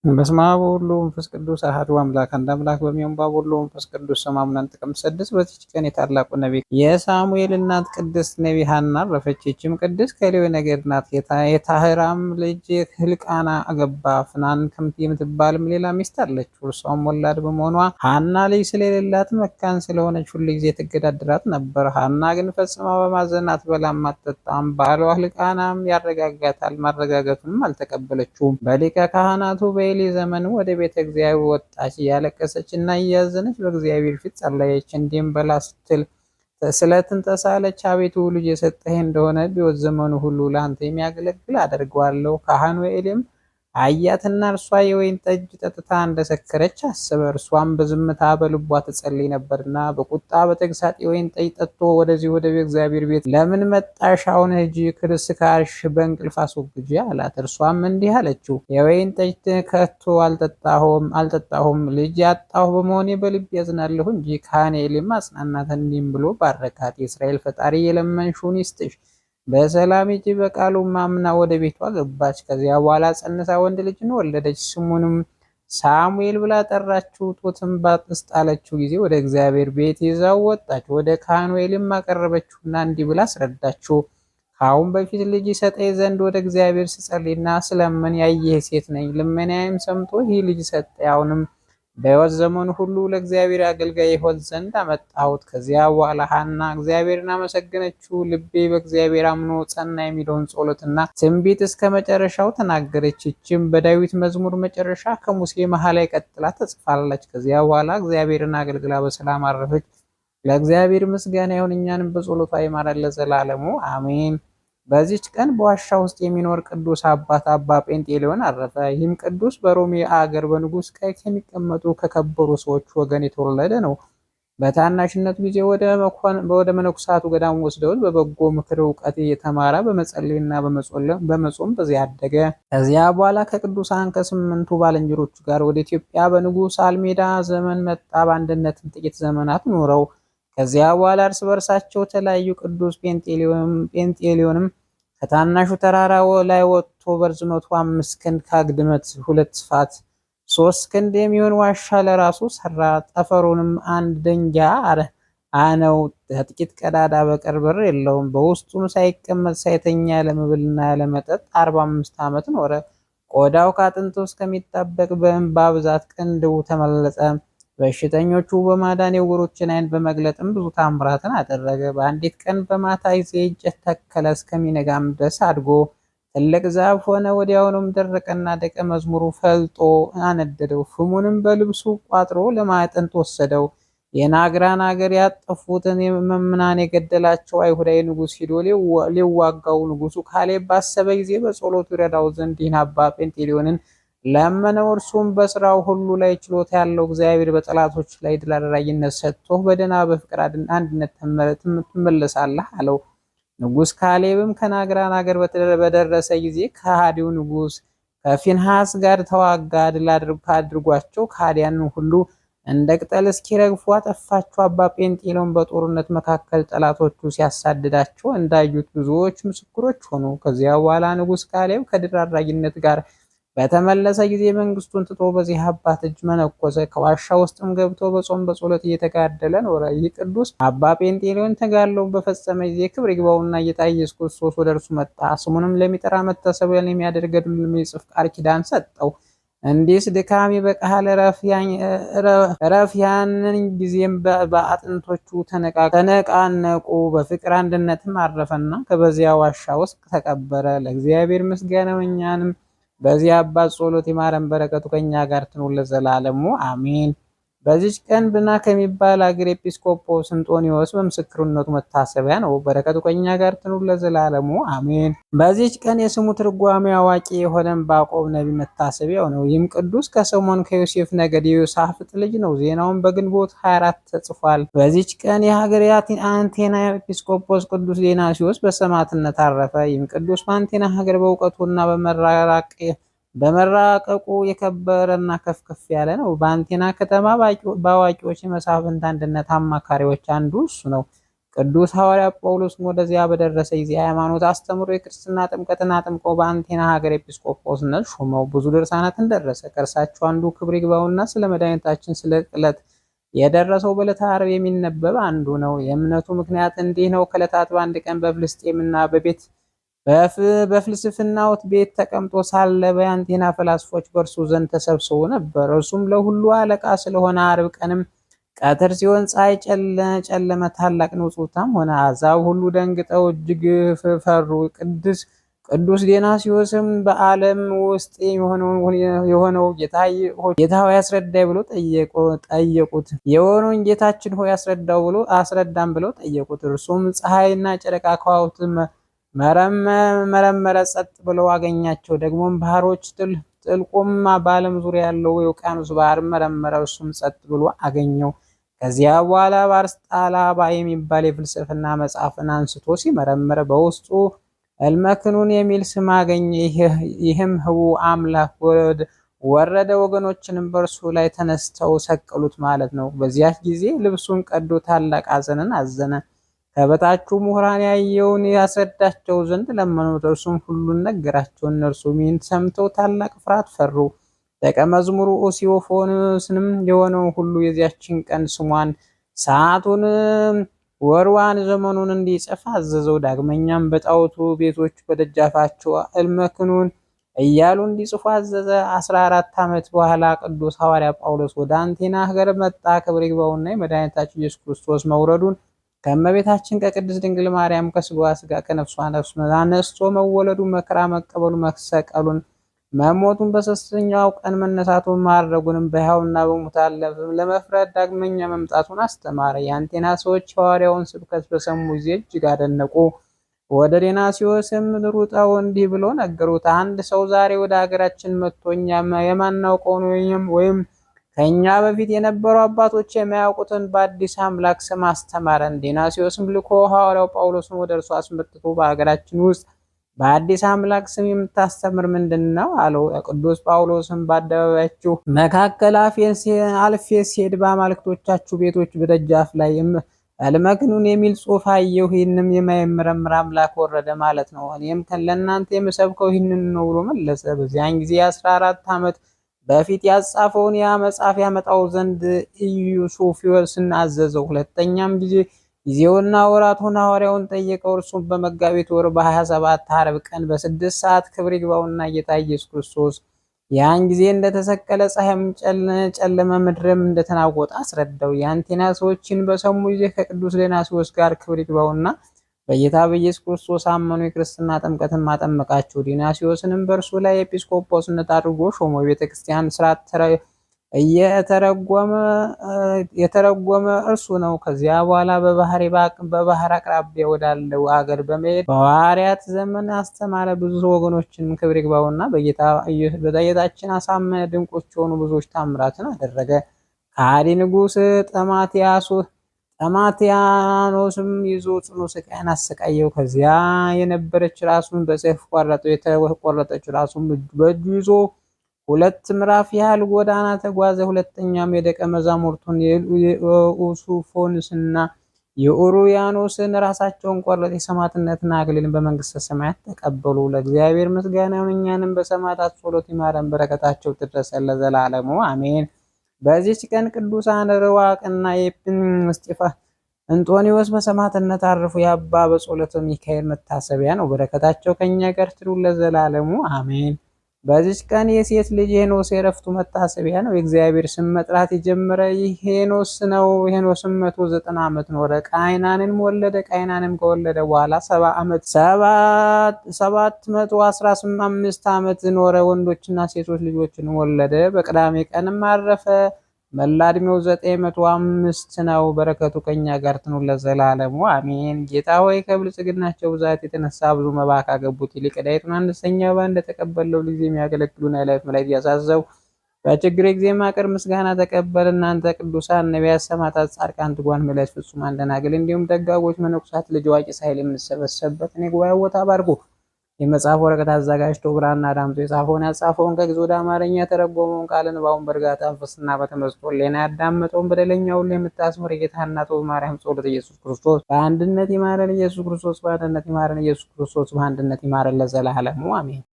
በስመ አብ ወወልድ ወመንፈስ ቅዱስ አሐዱ አምላክ አንድ አምላክ በሚሆን በአብ ወወልድ ወመንፈስ ቅዱስ ስም አምነን ጥቅምት 6 በዚች ቀን የታላቁ ነቢይ የሳሙኤል እናት ቅድስት ነቢይ ሐና አረፈች። ይህችም ቅድስት ከሌዊ ነገድ ናት። የታህራም ልጅ ሕልቃና አገባ። ፍናን የምትባልም ሌላ ሚስት አለችው። እርሷም ወላድ በመሆኗ ሐና ልጅ ስለሌላት መካን ስለሆነች ሁልጊዜ ትገዳድራት ነበር። ሐና ግን ፈጽማ በማዘን አትበላም አትጠጣም። ባሏ ሕልቃናም ያረጋጋታል፣ ማረጋጋቱንም አልተቀበለችውም። በሊቀ ካህናቱ በኤሊ ዘመን ወደ ቤተ እግዚአብሔር ወጣች። እያለቀሰች እና እያዘነች በእግዚአብሔር ፊት ጸለየች። እንዲህም በላ ስትል ስለትን ተሳለች። አቤቱ ልጅ የሰጠህ እንደሆነ በሕይወት ዘመኑ ሁሉ ለአንተ የሚያገለግል አደርገዋለሁ። ካህኑ ኤሊም አያትና እርሷ የወይን ጠጅ ጠጥታ እንደሰከረች አሰበ። እርሷም በዝምታ በልቧ ትጸልይ ነበርና በቁጣ በተግሳጽ የወይን ጠጅ ጠጥቶ ወደዚህ ወደ እግዚአብሔር ቤት ለምን መጣሽ? አሁን ሂጂ፣ ስካርሽ በእንቅልፍ አስወግጂ አላት። እርሷም እንዲህ አለችው፣ የወይን ጠጅ ከቶ አልጠጣሁም። ልጅ ያጣሁ በመሆኔ በልቤ ያዝናለሁ እንጂ። ካህን ኤሊም አጽናናት፣ እንዲህም ብሎ ባረካት። የእስራኤል ፈጣሪ የለመንሽውን ይስጥሽ፣ በሰላም ሂጂ። በቃሉ ማምና ወደ ቤቷ ገባች። ከዚያ በኋላ ጸንሳ ወንድ ልጅን ወለደች። ስሙንም ሳሙኤል ብላ ጠራችው። ጡትም ባስጣለችው ጊዜ ወደ እግዚአብሔር ቤት ይዛው ወጣች። ወደ ካህኑ ኤሊም አቀረበችውና እንዲህ ብላ አስረዳችው። ከአሁን በፊት ልጅ ሰጠኝ ዘንድ ወደ እግዚአብሔር ስጸልይና ስለምን ያየህ ሴት ነኝ። ልመናዬም ሰምቶ ይህ ልጅ ሰጠ። አሁንም በሕይወት ዘመኑ ሁሉ ለእግዚአብሔር አገልጋይ ይሆን ዘንድ አመጣሁት። ከዚያ በኋላ ሐና እግዚአብሔርን አመሰገነችው። ልቤ በእግዚአብሔር አምኖ ጸና የሚለውን ጸሎትና ትንቢት እስከ መጨረሻው ተናገረች። ይህችም በዳዊት መዝሙር መጨረሻ ከሙሴ መሐላይ ቀጥላ ተጽፋለች። ከዚያ በኋላ እግዚአብሔርን አገልግላ በሰላም አረፈች። ለእግዚአብሔር ምስጋና ይሁን፣ እኛንም በጸሎቷ ይማረን ለዘላለሙ አሜን። በዚች ቀን በዋሻ ውስጥ የሚኖር ቅዱስ አባት አባ ጴንጤሌዎን አረፈ። ይህም ቅዱስ በሮሜ አገር በንጉሥ ቀይ ከሚቀመጡ ከከበሩ ሰዎች ወገን የተወለደ ነው። በታናሽነቱ ጊዜ ወደ መነኮሳቱ ገዳም ወስደውት በበጎ ምክር እውቀት እየተማረ በመጸለይና በመጾም በዚያ አደገ። ከዚያ በኋላ ከቅዱሳን ከ8ቱ ባልንጀሮቹ ጋር ወደ ኢትዮጵያ በንጉሥ አልሜዳ ዘመን መጣ። በአንድነትም ጥቂት ዘመናት ኖረው ከዚያ በኋላ እርስ በርሳቸው ተለያዩ። ቅዱስ ጴንጤሌዎንም ከታናሹ ተራራ ላይ ወጥቶ በርዝመቱ 5 ክንድ ከአግድመት 2 ስፋት 3 ክንድ የሚሆን ዋሻ ለራሱ ሰራ። ጠፈሩንም 1 ደንጊያ አነው፣ ከጥቂት ቀዳዳ በቀር በር የለውም። በውስጡም ሳይቀመጥ ሳይተኛ ያለመብልና ያለመጠጥ 45 ዓመት ኖረ። ቆዳው ከአጥንቱ እስከሚጣበቅ በእንባ ብዛት ቅንድቡ ተመለጠ። በሽተኞቹ በማዳን የዕውሮችን ዓይን በመግለጥም ብዙ ታምራትን አደረገ። በአንዲት ቀን በማታ ጊዜ እንጨት ተከለ። እስከሚነጋም ድረስ አድጎ ትልቅ ዛፍ ሆነ። ወዲያውኑም ደረቀና ደቀ መዝሙሩ ፈልጦ አነደደው። ፍሙንም በልብሱ ቋጥሮ ለማዕጠንት ወሰደው። የናግራን አገር ያጠፉትን መምናን የገደላቸው አይሁዳዊ ንጉሥ ሂዶ ሊዋጋው ንጉሡ ካሌብ ባሰበ ጊዜ በጸሎቱ ይረዳው ዘንድ ይህን አባ ጴንጤሌዎንን ለመነው። እርሱም በስራው ሁሉ ላይ ችሎታ ያለው እግዚአብሔር በጠላቶች ላይ ድል አድራጊነት ሰጥቶህ በደህና በፍቅር አንድነት ትመለሳለህ አለው። ንጉሥ ካሌብም ከናግራን አገር በደረሰ ጊዜ ከሃዲው ንጉሥ ከፊንሃስ ጋር ተዋጋ። ድል አድርጓቸው ከሃዲያን ሁሉ እንደ ቅጠል እስኪረግፉ አጠፋቸው። አባ ጴንጤሌዎን በጦርነት መካከል ጠላቶቹ ሲያሳድዳቸው እንዳዩት ብዙዎች ምስክሮች ሆኑ። ከዚያ በኋላ ንጉሥ ካሌብ ከድል አድራጊነት ጋር በተመለሰ ጊዜ መንግስቱን ትቶ በዚህ አባት እጅ መነኮሰ። ከዋሻ ውስጥም ገብቶ በጾም በጸሎት እየተጋደለ ኖረ። ይህ ቅዱስ አባ ጴንጤሌዎን ተጋድሎውን በፈጸመ ጊዜ ክብር ይግባውና ጌታ ኢየሱስ ክርስቶስ ወደ እርሱ መጣ። ስሙንም ለሚጠራ መታሰቢያን የሚያደርግ ገድሉን የሚጽፍ ቃል ኪዳን ሰጠው። እንዲህስ ድካም ይበቃሃል፣ እረፍ። ያንን ጊዜም በአጥንቶቹ ተነቃነቁ። በፍቅር አንድነትም አረፈና ከበዚያ ዋሻ ውስጥ ተቀበረ። ለእግዚአብሔር ምስጋና እኛንም በዚህ አባት ጸሎት ይማረን፣ በረከቱ ከኛ ጋር ትኑር ለዘላለሙ አሜን። በዚች ቀን ብና ከሚባል አገር ኤጲስቆጶስ እንጦንዮስ በምስክርነቱ መታሰቢያ ነው። በረከቱ ከኛ ጋር ትኑር ለዘላለሙ አሜን። በዚች ቀን የስሙ ትርጓሜ አዋቂ የሆነ ዕንባቆም ነቢይ መታሰቢያው ነው። ይህም ቅዱስ ከሰሞን ከዮሴፍ ነገድ የዮሳፍጥ ልጅ ነው። ዜናውን በግንቦት 24 ተጽፏል። በዚች ቀን የሀገር አንቴና ኤጲስቆጶስ ቅዱስ ዴናስዮስ በሰማዕትነት አረፈ። ይህም ቅዱስ በአንቴና ሀገር በእውቀቱና በመራቀቁ የከበረና ከፍ ያለ ነው። በአንቴና ከተማ በአዋቂዎች የመሳፍንት አንድነት አማካሪዎች አንዱ እሱ ነው። ቅዱስ ሐዋርያ ጳውሎስም ወደዚያ በደረሰ ጊዜ ሃይማኖት አስተምሮ የክርስትና ጥምቀትን አጥምቆ በአንቴና ሀገር ኤጲስቆጶስነት ሾመው። ብዙ ድርሳናትን ደረሰ። ከእርሳቸው አንዱ ክብር ይግባውና ስለ መድኃኒታችን ስለ ቅለት የደረሰው በዕለተ ዓርብ የሚነበብ አንዱ ነው። የእምነቱ ምክንያት እንዲህ ነው። ከዕለታት በአንድ ቀን በፍልስጤምና በፍልስፍናው ቤት ተቀምጦ ሳለ በአንቴና ፈላስፎች በእርሱ ዘንድ ተሰብስበው ነበር። እርሱም ለሁሉ አለቃ ስለሆነ ዓርብ ቀንም ቀትር ሲሆን ፀሐይ ጨለመ፣ ታላቅ ንውጽውጽታም ሆነ። አሕዛብ ሁሉ ደንግጠው እጅግ ፈሩ። ቅዱስ ዲዮናስዮስም በዓለም ውስጥ የሆነው ጌታ ሆይ አስረዳኝ ብሎ ጠየቁት። የሆነውን ጌታችን ሆይ አስረዳን ብለው ጠየቁት። እርሱም ፀሐይና ጨረቃ ከዋክብት መረመረ፣ ጸጥ ብለው አገኛቸው። ደግሞም ባህሮች ጥልቁም በዓለም ዙሪያ ያለው የውቅያኖስ ባህር መረመረ፣ እርሱም ጸጥ ብሎ አገኘው። ከዚያ በኋላ በአርስጣላባ የሚባል የፍልስፍና መጽሐፍን አንስቶ ሲመረምር በውስጡ እልመክኑን የሚል ስም አገኘ። ይህም ህቡዕ አምላክ ወረደ፣ ወገኖችንም በእርሱ ላይ ተነስተው ሰቀሉት ማለት ነው። በዚያች ጊዜ ልብሱን ቀዶ ታላቅ ሐዘንን አዘነ። ከበታቹ ምሁራን ያየውን ያስረዳቸው ዘንድ ለመኑት። እርሱም ሁሉን ነገራቸው። እነርሱም ይህን ሰምተው ታላቅ ፍርሃት ፈሩ። ደቀ መዝሙሩ ኦሲዮፎንስንም የሆነውን ሁሉ የዚያችን ቀን ስሟን፣ ሰዓቱን፣ ወርዋን፣ ዘመኑን እንዲጽፍ አዘዘው። ዳግመኛም በጣዖቱ ቤቶች በደጃፋቸው እልመክኑን እያሉ እንዲጽፉ አዘዘ። 14 ዓመት በኋላ ቅዱስ ሐዋርያ ጳውሎስ ወደ አንቴና ሀገር መጣ። ክብር ይግባውና የመድኃኒታችን ኢየሱስ ክርስቶስ መውረዱን ከእመቤታችን ከቅድስት ድንግል ማርያም ከስጋዋ ስጋ ከነፍሷ ነፍስ አነስቶ መወለዱን፣ መከራ መቀበሉ፣ መሰቀሉን፣ መሞቱን፣ በሦስተኛው ቀን መነሳቱን፣ ማዕረጉንም በሕያውና በሙታን ለመፍረድ ዳግመኛ መምጣቱን አስተማረ። የአንቴና ሰዎች የሐዋርያውን ስብከት በሰሙ ጊዜ እጅግ አደነቁ። ወደ ዲዮናስዮስም ሩጠው እንዲህ ብሎ ነገሩት። አንድ ሰው ዛሬ ወደ ሀገራችን መጥቶ እኛ የማናውቀውን ወይም ከእኛ በፊት የነበሩ አባቶች የማያውቁትን በአዲስ አምላክ ስም አስተማረን። ዲዮናስዮስም ልኮ ሐዋርያው ጳውሎስን ወደ እርሱ አስመጥቶ በሀገራችን ውስጥ በአዲስ አምላክ ስም የምታስተምር ምንድን ነው አለው። ቅዱስ ጳውሎስም በአደባባያችሁ መካከል አልፌ ሲሄድ በአማልክቶቻችሁ ቤቶች በደጃፍ ላይ እልመክኑን የሚል ጽሑፍ አየሁ። ይህንም የማይመረምር አምላክ ወረደ ማለት ነው። እኔም ለእናንተ የምሰብከው ይህንን ነው ብሎ መለሰ። በዚያን ጊዜ 14 ዓመት በፊት ያጻፈውን ያ መጽሐፍ ያመጣው ዘንድ ኢዩሱፍዮስን አዘዘው። ሁለተኛም ጊዜውና ወራቱን ሐዋርያውን ጠየቀው። እርሱም በመጋቢት ወር በ27 ዓርብ ቀን በ6 ሰዓት ክብር ይግባውና ጌታ ኢየሱስ ክርስቶስ ያን ጊዜ እንደተሰቀለ ፀሐይም ጨለመ፣ ምድርም እንደተናወጠ አስረዳው። የአንቴና ሰዎችን በሰሙ ጊዜ ከቅዱስ ዲዮናስዮስ ጋር ክብር ይግባውና በጌታ በኢየሱስ ክርስቶስ አመኑ። የክርስትና ጥምቀትን ማጠመቃቸው። ዲዮናስዮስንም በእርሱ ላይ ኤጲስቆጶስነት አድርጎ ሾመው። የቤተክርስቲያን ስርዓት የተረጎመ እርሱ ነው። ከዚያ በኋላ በባህር አቅራቢያ ወዳለው አገር በመሄድ በሐዋርያት ዘመን አስተማረ። ብዙ ወገኖችን ክብር ይግባውና በጌታችን አሳመነ። ድንቆች የሆኑ ብዙዎች ታምራትን አደረገ። ከሃዲ ንጉሥ ጠማቲያኖስም ይዞ ጽኑ ስቃይን አሰቃየው። ከዚያ የነበረች ራሱን በሰይፍ ቆረጠው። የተቆረጠች ራሱን በእጁ ይዞ 2 ምዕራፍ ያህል ጎዳና ተጓዘ። ሁለተኛም የደቀ መዛሙርቱን የኡሱፎንስና የኡሩያኖስን ራሳቸውን ቆረጠ። የሰማዕትነትን አክሊልን በመንግስተ ሰማያት ተቀበሉ። ለእግዚአብሔር ምስጋና ይሁን፣ እኛንም በሰማዕታት ጸሎት ይማረን፣ በረከታቸው ትድረሰን ለዘላለሙ አሜን። በዚህች ቀን ቅዱሳን ርዋቅና እንጦኒዎስ በሰማዕትነት አረፉ። የአባ በጸሎተ ሚካኤል መታሰቢያ ነው። በረከታቸው ከኛ ጋር ትኑር ለዘላለሙ አሜን። በዚህች ቀን የሴት ልጅ ሄኖስ የዕረፍቱ መታሰቢያ ነው። የእግዚአብሔር ስም መጥራት የጀመረ ይህ ሄኖስ ነው። ሄኖስም 190 ዓመት ኖረ፣ ቃይናንንም ወለደ። ቃይናንም ከወለደ በኋላ 715 ዓመት ኖረ። ወንዶችና ሴቶች ልጆችን ወለደ። በቅዳሜ ቀንም አረፈ። መላ ዕድሜው 905 ነው። በረከቱ ከኛ ጋር ትኑር ለዘላለሙ አሜን። ጌታ ሆይ ከብልጽግናቸው ብዛት የተነሳ ብዙ መባ ካገቡት ይልቅ ዕዳይቱን አነስተኛ መባ እንደተቀበለው ጊዜ የሚያገለግሉን አእላፍ መላእክት ያሳሰቡ በችግር ጊዜ ማቅረብ ምስጋና ተቀበል። እናንተ ቅዱሳን ነቢያት፣ ሰማዕታት፣ ጻድቃን፣ ትጉሃን መላእክት፣ ፍጹማን ደናግል እንዲሁም ደጋጎች መነኮሳት ልጅ አዋቂ ሳይል የምንሰበሰብበትን የጉባኤ ቦታ ባርኩ። የመጽሐፍ ወረቀት አዘጋጅቶ ብራና ዳምጦ የጻፈውን ያጻፈውን ከግዕዝ ወደ አማርኛ የተረጎመውን ቃል ንባቡን በእርጋታ መንፈስና በተመስጦ ሕሊና ያዳመጠውን በደለኛውን ሁሉ የምታስምር የጌታና እናቱ ማርያም ጸሎት ኢየሱስ ክርስቶስ በአንድነት ይማረን። ኢየሱስ ክርስቶስ በአንድነት ይማረን። ኢየሱስ ክርስቶስ በአንድነት ይማረን ለዘላለሙ አሜን።